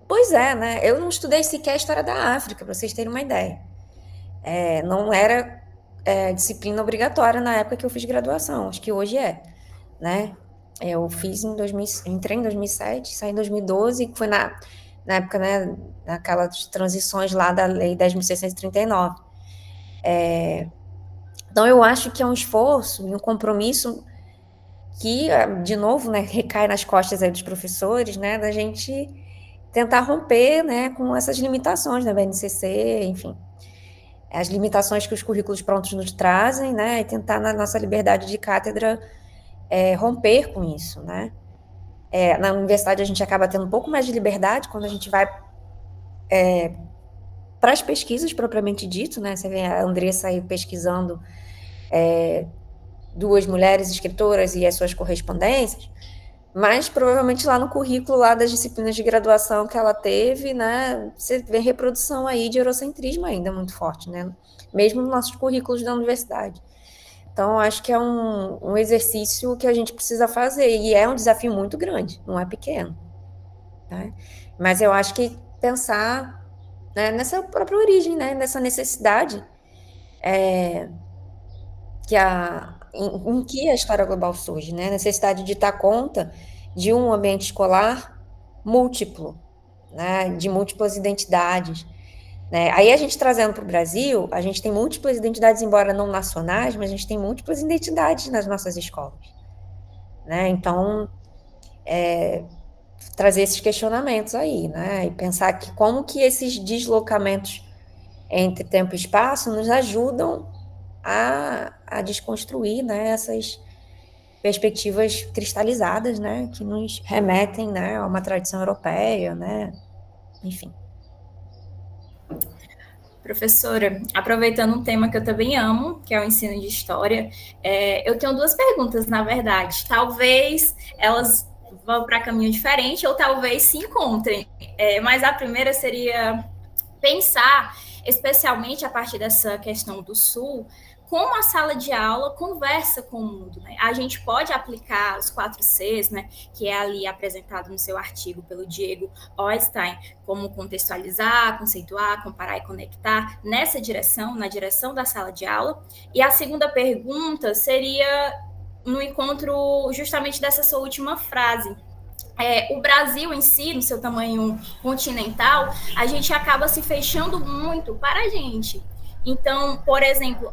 Pois né? Eu não estudei sequer a história da África, para vocês terem uma ideia. Não era disciplina obrigatória na época que eu fiz graduação, acho que hoje né? Eu fiz entrei em 2007, saí em 2012, que foi na época, né, naquelas transições lá da Lei 10.639. Então, eu acho que é um esforço e um compromisso que, de novo, né, recai nas costas aí dos professores, né, da gente tentar romper, né, com essas limitações da BNCC, enfim, as limitações que os currículos prontos nos trazem, né, e tentar, na nossa liberdade de cátedra, romper com isso, né. Na universidade, a gente acaba tendo um pouco mais de liberdade quando a gente vai para as pesquisas propriamente dito, né, você vê a Andressa aí pesquisando 2 mulheres escritoras e as suas correspondências, mas provavelmente lá no currículo lá das disciplinas de graduação que ela teve, né, você vê reprodução aí de eurocentrismo ainda muito forte, né, mesmo nos nossos currículos da universidade. Então, acho que é um exercício que a gente precisa fazer, e é um desafio muito grande, não é pequeno, né? Mas eu acho que pensar, né, nessa própria origem, né, nessa necessidade em que a história global surge, né? A necessidade de dar conta de um ambiente escolar múltiplo, né? De múltiplas identidades, né? Aí a gente trazendo para o Brasil, a gente tem múltiplas identidades, embora não nacionais, mas a gente tem múltiplas identidades nas nossas escolas, né? Então, trazer esses questionamentos aí, né? E pensar que como que esses deslocamentos entre tempo e espaço nos ajudam a desconstruir, né, essas perspectivas cristalizadas, né, que nos remetem, né, a uma tradição europeia, né, enfim. Professora, aproveitando um tema que eu também amo, que é o ensino de história, eu tenho 2 perguntas, na verdade. Talvez elas vão para caminho diferente ou talvez se encontrem. Mas a primeira seria pensar, especialmente a partir dessa questão do Sul, como a sala de aula conversa com o mundo, né? A gente pode aplicar os 4 Cs, né, que é ali apresentado no seu artigo pelo Diego Oestein, como contextualizar, conceituar, comparar e conectar nessa direção, na direção da sala de aula. E a segunda pergunta seria no encontro justamente dessa sua última frase. O Brasil em si, no seu tamanho continental, a gente acaba se fechando muito para a gente. Então, por exemplo,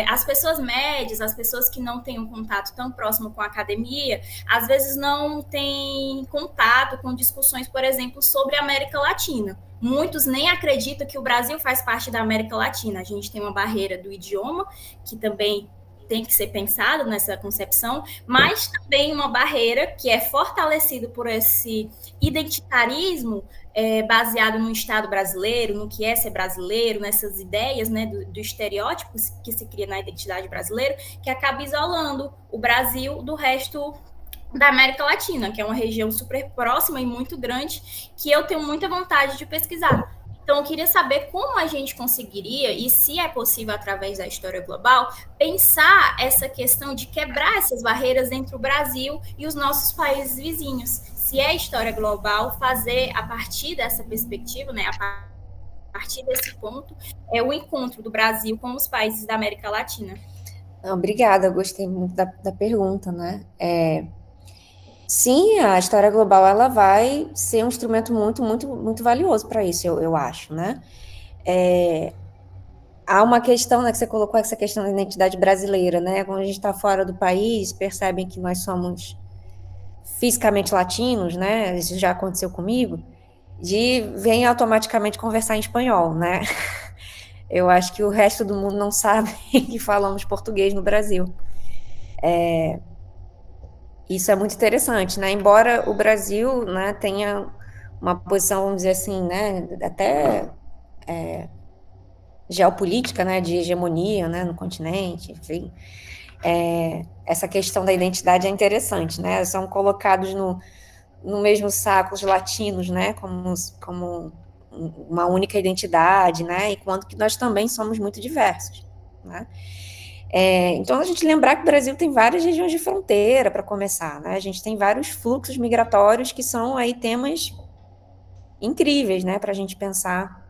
as pessoas médias, as pessoas que não têm um contato tão próximo com a academia, às vezes não têm contato com discussões, por exemplo, sobre a América Latina. Muitos nem acreditam que o Brasil faz parte da América Latina. A gente tem uma barreira do idioma, que também tem que ser pensado nessa concepção, mas também uma barreira que é fortalecida por esse identitarismo baseado no Estado brasileiro, no que é ser brasileiro, nessas ideias, né, do estereótipo que se cria na identidade brasileira, que acaba isolando o Brasil do resto da América Latina, que é uma região super próxima e muito grande, que eu tenho muita vontade de pesquisar. Então, eu queria saber como a gente conseguiria, e se é possível através da história global, pensar essa questão de quebrar essas barreiras entre o Brasil e os nossos países vizinhos. Se é história global, fazer a partir dessa perspectiva, né, a partir desse ponto, o encontro do Brasil com os países da América Latina. Obrigada, eu gostei muito da pergunta, né? Sim, a história global ela vai ser um instrumento muito, muito, muito valioso para isso, eu acho, né? Há uma questão, né, que você colocou, essa questão da identidade brasileira, né? Quando a gente está fora do país, percebem que nós somos fisicamente latinos, né? Isso já aconteceu comigo, vem automaticamente conversar em espanhol, né? Eu acho que o resto do mundo não sabe que falamos português no Brasil. Isso é muito interessante, né? Embora o Brasil, né, tenha uma posição, vamos dizer assim, né, até geopolítica, né, de hegemonia, né, no continente, enfim, essa questão da identidade é interessante, né? São colocados no mesmo saco os latinos, né, como uma única identidade, né? E quanto que nós também somos muito diversos, né? Então, a gente lembrar que o Brasil tem várias regiões de fronteira, para começar, né? A gente tem vários fluxos migratórios que são aí temas incríveis, né? Para a gente pensar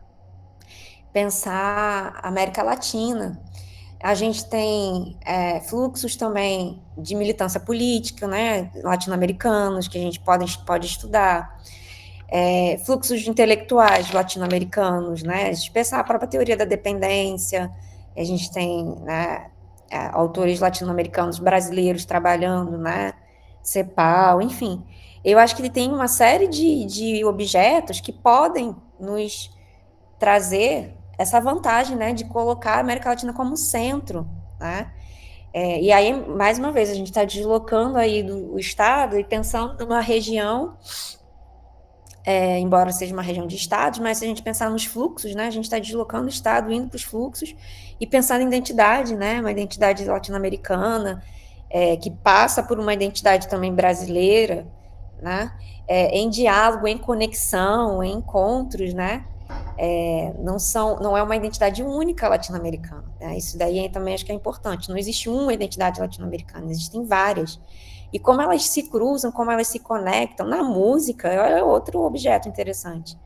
a América Latina. A gente tem fluxos também de militância política, né? Latino-americanos, que a gente pode estudar. Fluxos de intelectuais latino-americanos, né? A gente pensar a própria teoria da dependência. A gente tem, né, autores latino-americanos brasileiros trabalhando, né, CEPAL, enfim. Eu acho que ele tem uma série de objetos que podem nos trazer essa vantagem, né, de colocar a América Latina como centro, né? E aí, mais uma vez, a gente está deslocando aí do Estado e pensando numa região, embora seja uma região de estados, mas se a gente pensar nos fluxos, né, a gente está deslocando o Estado, indo para os fluxos e pensando em identidade, né, uma identidade latino-americana, que passa por uma identidade também brasileira, né, em diálogo, em conexão, em encontros, né, não é uma identidade única latino-americana, né, isso daí também acho que é importante, não existe uma identidade latino-americana, existem várias, e como elas se cruzam, como elas se conectam, na música é outro objeto interessante,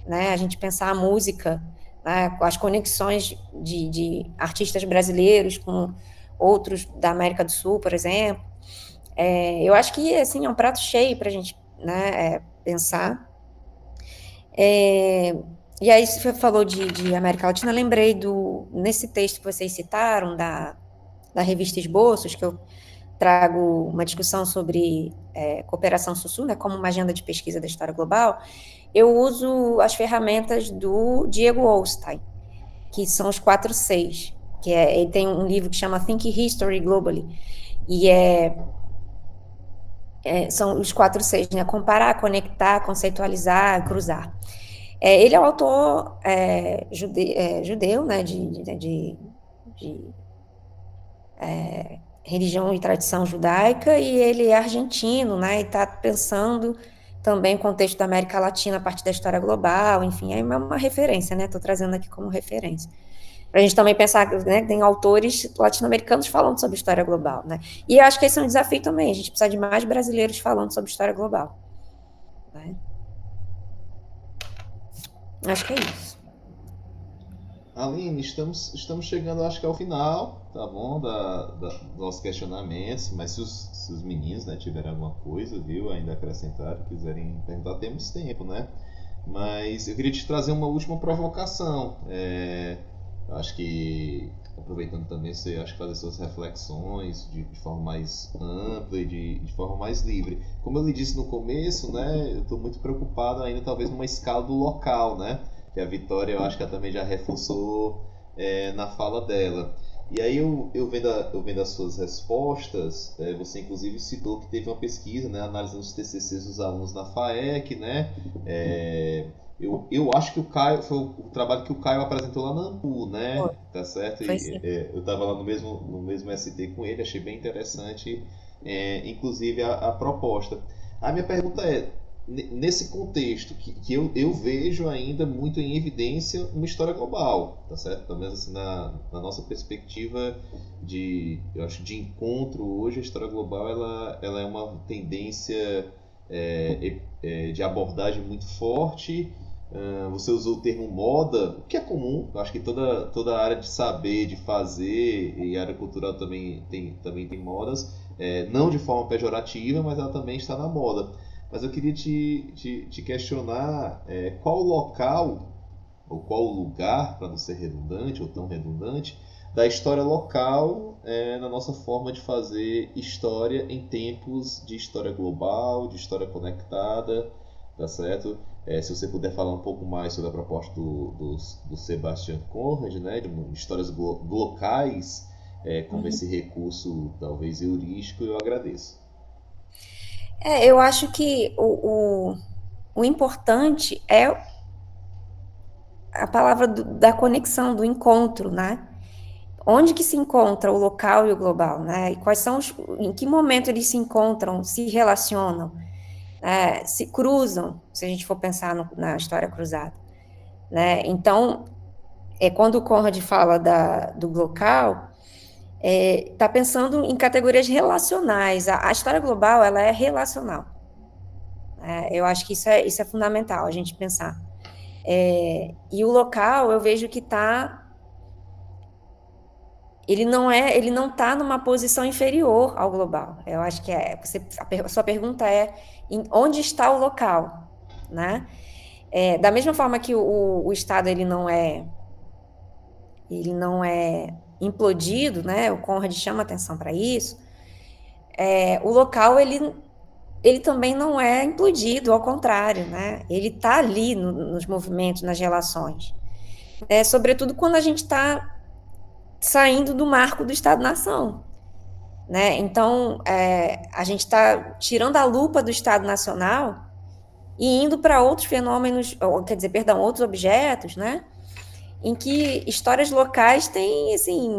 né, a gente pensar a música, né, as conexões de artistas brasileiros com outros da América do Sul, por exemplo, eu acho que, assim, é um prato cheio para a gente, né, pensar. E aí, você falou de América Latina, eu lembrei nesse texto que vocês citaram, da revista Esboços, que eu trago uma discussão sobre cooperação Sul-Sul, né, como uma agenda de pesquisa da história global, eu uso as ferramentas do Diego Oestein, que são os 4 Cs, que ele tem um livro que chama Think History Globally, e são os 4 Cs, né, comparar, conectar, conceitualizar, cruzar. Ele é um autor judeu, né, de religião e tradição judaica, e ele é argentino, né, e está pensando também o contexto da América Latina a partir da história global, enfim, é uma referência, né, estou trazendo aqui como referência. Para a gente também pensar, né, que tem autores latino-americanos falando sobre história global, né? E eu acho que esse é um desafio também, a gente precisa de mais brasileiros falando sobre história global, né? Acho que é isso. Aline, estamos chegando, acho que ao final, tá bom, dos nossos questionamentos, mas se os meninos, né, tiverem alguma coisa, viu, ainda acrescentar, quiserem perguntar, temos tempo, né? Mas eu queria te trazer uma última provocação. Eu acho que, aproveitando também, você acho que fazer suas reflexões de forma mais ampla e de forma mais livre. Como eu lhe disse no começo, né, eu estou muito preocupado ainda, talvez, numa escala do local, né? Que a Vitória, eu acho que ela também já reforçou na fala dela. E aí, eu vendo as suas respostas, você inclusive citou que teve uma pesquisa, né, analisando os TCCs dos alunos na FAEC, né? Eu acho que o Caio, foi o trabalho que o Caio apresentou lá na AMPU, né? Foi. Tá certo? Foi sim. Eu estava lá no mesmo ST com ele, achei bem interessante, inclusive a proposta. A minha pergunta é, nesse contexto que eu vejo ainda muito em evidência uma história global, tá certo? Pelo menos assim, na nossa perspectiva eu acho, de encontro hoje, a história global ela é uma tendência de abordagem muito forte. Você usou o termo moda, o que é comum. Eu acho que toda a área de saber, de fazer, e a área cultural também tem modas, não de forma pejorativa, mas ela também está na moda. Mas eu queria te questionar qual o local, ou qual o lugar, para não ser redundante ou tão redundante, da história local na nossa forma de fazer história em tempos de história global, de história conectada, tá certo? Se você puder falar um pouco mais sobre a proposta do Sebastian Conrad, né, de histórias locais, como esse recurso talvez heurístico, eu agradeço. Eu acho que o importante é a palavra da conexão, do encontro, né? Onde que se encontra o local e o global, né? E quais são em que momento eles se encontram, se relacionam, se cruzam, se a gente for pensar na história cruzada, né? Então, quando o Conrad fala do local, está pensando em categorias relacionais. A história global, ela é relacional. Eu acho que isso é fundamental, a gente pensar. E o local, eu vejo que ele não está numa posição inferior ao global. Eu acho que a sua pergunta é onde está o local, né? Da mesma forma que o Estado ele não é implodido, né? O Conrad chama atenção para isso. O local ele também não é implodido, ao contrário, né? Ele está ali nos movimentos, nas relações. Sobretudo quando a gente está saindo do marco do Estado-nação, né? Então, a gente está tirando a lupa do Estado Nacional e indo para outros fenômenos, outros objetos, né? Em que histórias locais têm, assim,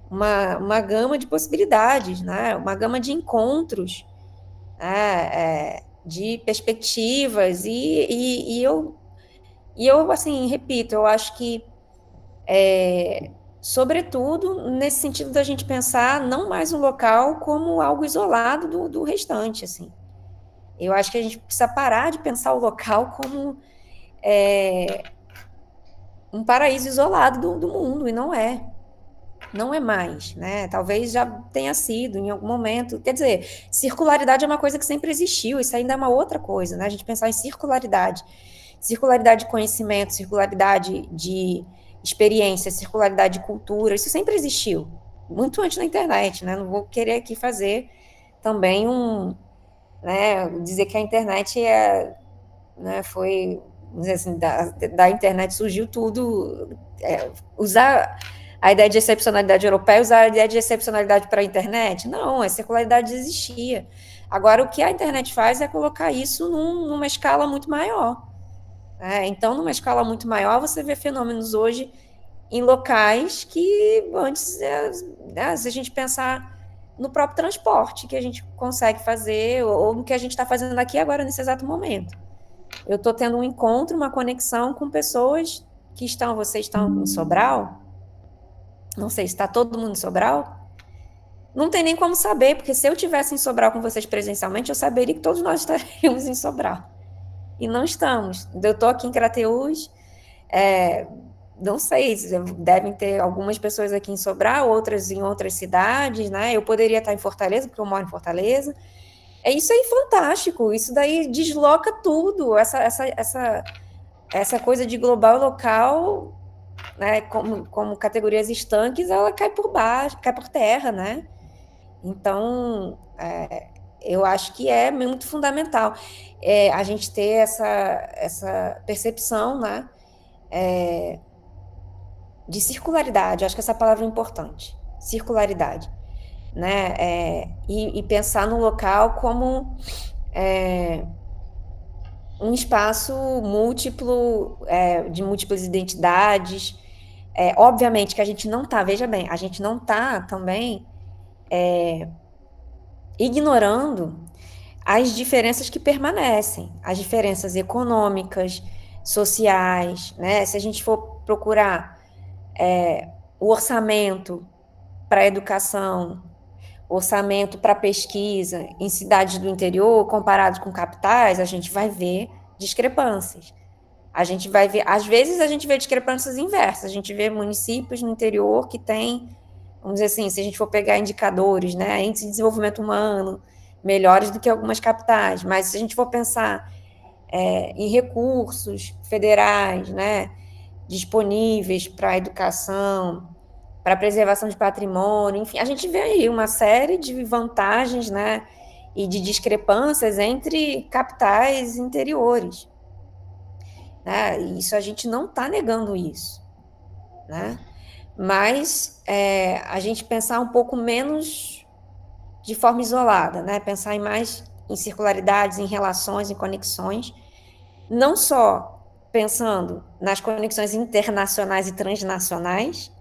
uma gama de possibilidades, né? Uma gama de encontros, de perspectivas, e eu, assim, repito, eu acho que sobretudo nesse sentido da gente pensar não mais um local como algo isolado do restante, assim. Eu acho que a gente precisa parar de pensar o local como um paraíso isolado do mundo, e não é. Não é mais, né? Talvez já tenha sido em algum momento. Quer dizer, circularidade é uma coisa que sempre existiu, isso ainda é uma outra coisa, né? A gente pensar em circularidade de conhecimento, circularidade de experiência, circularidade de cultura, isso sempre existiu, muito antes da internet, né? Não vou querer aqui fazer também dizer que a internet foi, vamos dizer assim, da internet surgiu tudo, usar a ideia de excepcionalidade europeia, usar a ideia de excepcionalidade para a internet, não, a circularidade existia. Agora, o que a internet faz é colocar isso numa escala muito maior. Então, numa escala muito maior, você vê fenômenos hoje em locais que antes, se a gente pensar no próprio transporte que a gente consegue fazer, ou no que a gente está fazendo aqui agora, nesse exato momento. Eu estou tendo um encontro, uma conexão com pessoas vocês estão em Sobral, não sei se está todo mundo em Sobral, não tem nem como saber, porque se eu tivesse em Sobral com vocês presencialmente, eu saberia que todos nós estaríamos em Sobral. E não estamos. Eu estou aqui em Crateús, não sei, devem ter algumas pessoas aqui em Sobral, outras em outras cidades, né? Eu poderia estar em Fortaleza, porque eu moro em Fortaleza. Isso aí fantástico, isso daí desloca tudo, essa coisa de global e local, né, como categorias estanques, ela cai por baixo, cai por terra, né? Então, eu acho que é muito fundamental a gente ter essa percepção, né, de circularidade. Acho que essa palavra é importante, circularidade, né, e pensar no local como um espaço múltiplo, de múltiplas identidades. Obviamente que a gente não está, veja bem, a gente não está também ignorando as diferenças que permanecem, as diferenças econômicas, sociais, né? Se a gente for procurar o orçamento para a educação, orçamento para pesquisa em cidades do interior, comparado com capitais, a gente vai ver discrepâncias. A gente vai ver, às vezes a gente vê discrepâncias inversas, a gente vê municípios no interior que têm, vamos dizer assim, se a gente for pegar indicadores, né, índice de desenvolvimento humano, melhores do que algumas capitais, mas se a gente for pensar em recursos federais, né, disponíveis para a educação, para a preservação de patrimônio, enfim, a gente vê aí uma série de vantagens, né, e de discrepâncias entre capitais e interiores. Né? Isso a gente não está negando isso, né? Mas a gente pensar um pouco menos de forma isolada, né? Pensar mais em circularidades, em relações, em conexões, não só pensando nas conexões internacionais e transnacionais,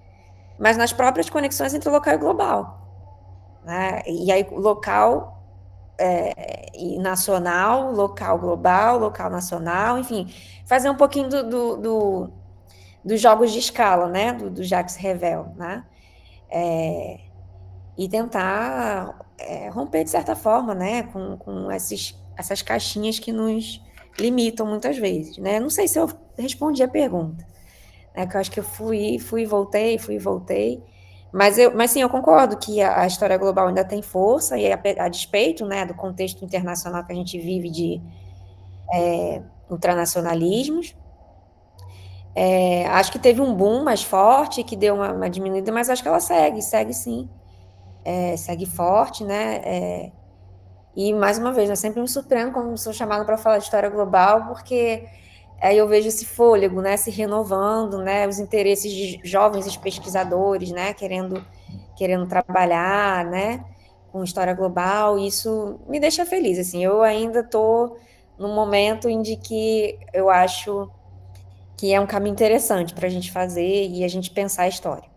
mas nas próprias conexões entre local e global, né? E aí local e nacional, local global, local nacional, enfim, fazer um pouquinho dos jogos de escala, né, do Jacques Revel, né, e tentar romper de certa forma, né, com essas caixinhas que nos limitam muitas vezes, né. Não sei se eu respondi a pergunta, né, que eu acho que eu fui e voltei, mas sim, eu concordo que a história global ainda tem força, e a despeito, né, do contexto internacional que a gente vive de ultranacionalismos. Acho que teve um boom mais forte, que deu uma diminuída, mas acho que ela segue sim, segue forte, né, e mais uma vez, eu sempre me surpreendo quando sou chamada para falar de história global, porque aí eu vejo esse fôlego, né, se renovando, né, os interesses de jovens pesquisadores, né, querendo trabalhar, né, com história global. Isso me deixa feliz, assim. Eu ainda estou num momento em que eu acho que é um caminho interessante para a gente fazer e a gente pensar a história.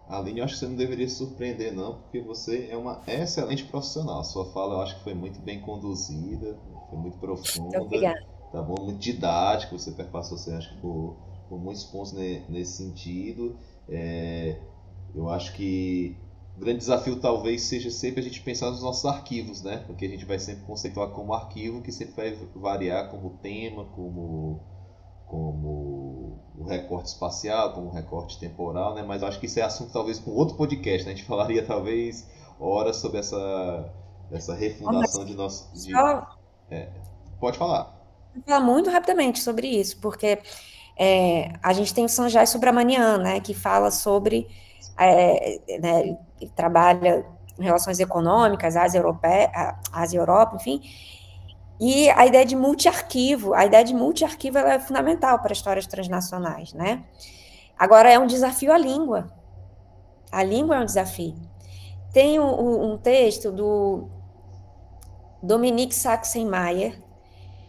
Aline, eu acho que você não deveria se surpreender, não, porque você é uma excelente profissional. A sua fala eu acho que foi muito bem conduzida, foi muito profunda. Muito obrigada. Tá bom? Muito didático, você perpassou, você acha que por muitos pontos nesse sentido. Eu acho que o grande desafio talvez seja sempre a gente pensar nos nossos arquivos, né? Porque a gente vai sempre conceituar como arquivo, que sempre vai variar como tema, como o recorte espacial, como o recorte temporal, né? Mas acho que isso é assunto talvez para um outro podcast, né? A gente falaria talvez horas sobre essa refundação de nosso... Pode falar. Vou falar muito rapidamente sobre isso, porque a gente tem o Sanjay Subramanian, né, que fala sobre, né, ele trabalha em relações econômicas, Ásia-Europa, enfim, e a ideia de multiarquivo ela é fundamental para histórias transnacionais, né? Agora, é um desafio a língua é um desafio. Tem um texto do Dominique Saxe-Mayer,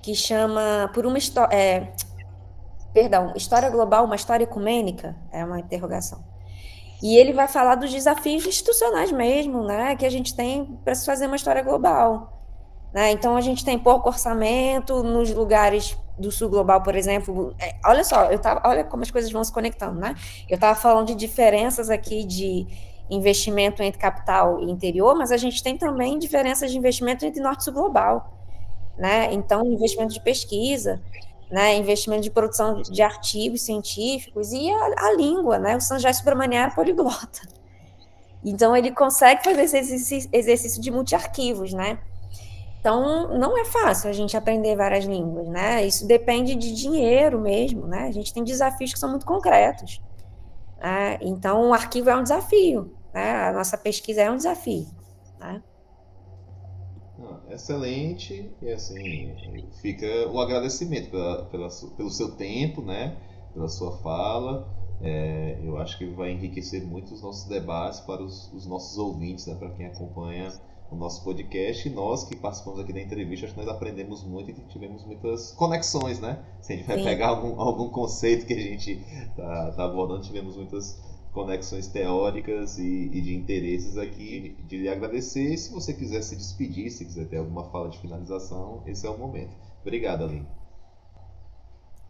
que chama História Global, uma História Ecumênica, é uma interrogação. E ele vai falar dos desafios institucionais mesmo, né, que a gente tem para se fazer uma história global. Né? Então, a gente tem pouco orçamento nos lugares do Sul Global, por exemplo, olha só, olha como as coisas vão se conectando, né? Eu estava falando de diferenças aqui de investimento entre capital e interior, mas a gente tem também diferenças de investimento entre Norte e Sul Global, né? Então, investimento de pesquisa, né? Investimento de produção de artigos científicos e a língua, né? O Sanjay Subramanian era poliglota. Então, ele consegue fazer esse exercício de multiarquivos, né? Então, não é fácil a gente aprender várias línguas, né? Isso depende de dinheiro mesmo, né? A gente tem desafios que são muito concretos, né? Então, o arquivo é um desafio, né? A nossa pesquisa é um desafio, né? Excelente, e assim, fica o agradecimento pelo seu tempo, né? Pela sua fala. Eu acho que vai enriquecer muito os nossos debates para os nossos ouvintes, né? Para quem acompanha o nosso podcast, e nós que participamos aqui da entrevista, acho que nós aprendemos muito e tivemos muitas conexões, né? Se a gente vai pegar algum conceito que a gente tá abordando, tivemos muitas conexões teóricas e de interesses aqui, de lhe agradecer. Se você quiser se despedir, se quiser ter alguma fala de finalização, esse é o momento. Obrigado, Aline.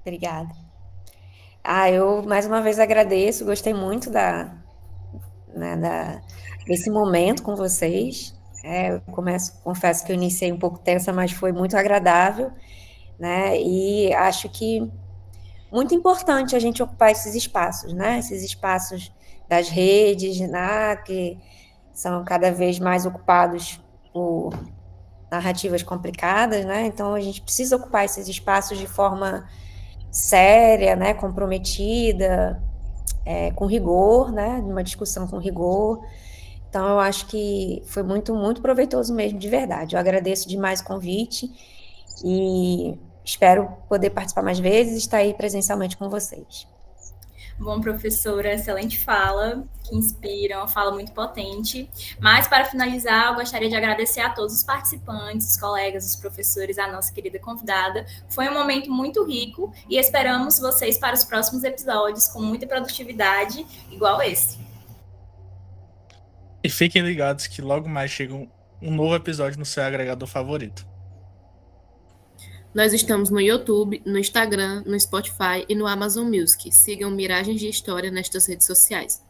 Obrigada. Eu mais uma vez agradeço, gostei muito desse momento com vocês. Eu confesso que eu iniciei um pouco tensa, mas foi muito agradável, né? E acho que muito importante a gente ocupar esses espaços, né? Esses espaços das redes, né? Que são cada vez mais ocupados por narrativas complicadas, né? Então a gente precisa ocupar esses espaços de forma séria, né? Comprometida, com rigor, né? Uma discussão com rigor. Então, eu acho que foi muito, muito proveitoso mesmo, de verdade. Eu agradeço demais o convite e espero poder participar mais vezes e estar aí presencialmente com vocês. Bom, professora, excelente fala, que inspira, uma fala muito potente. Mas, para finalizar, eu gostaria de agradecer a todos os participantes, os colegas, os professores, a nossa querida convidada. Foi um momento muito rico e esperamos vocês para os próximos episódios com muita produtividade, igual esse. E fiquem ligados que logo mais chega um novo episódio no seu agregador favorito. Nós estamos no YouTube, no Instagram, no Spotify e no Amazon Music. Sigam Miragens de História nestas redes sociais.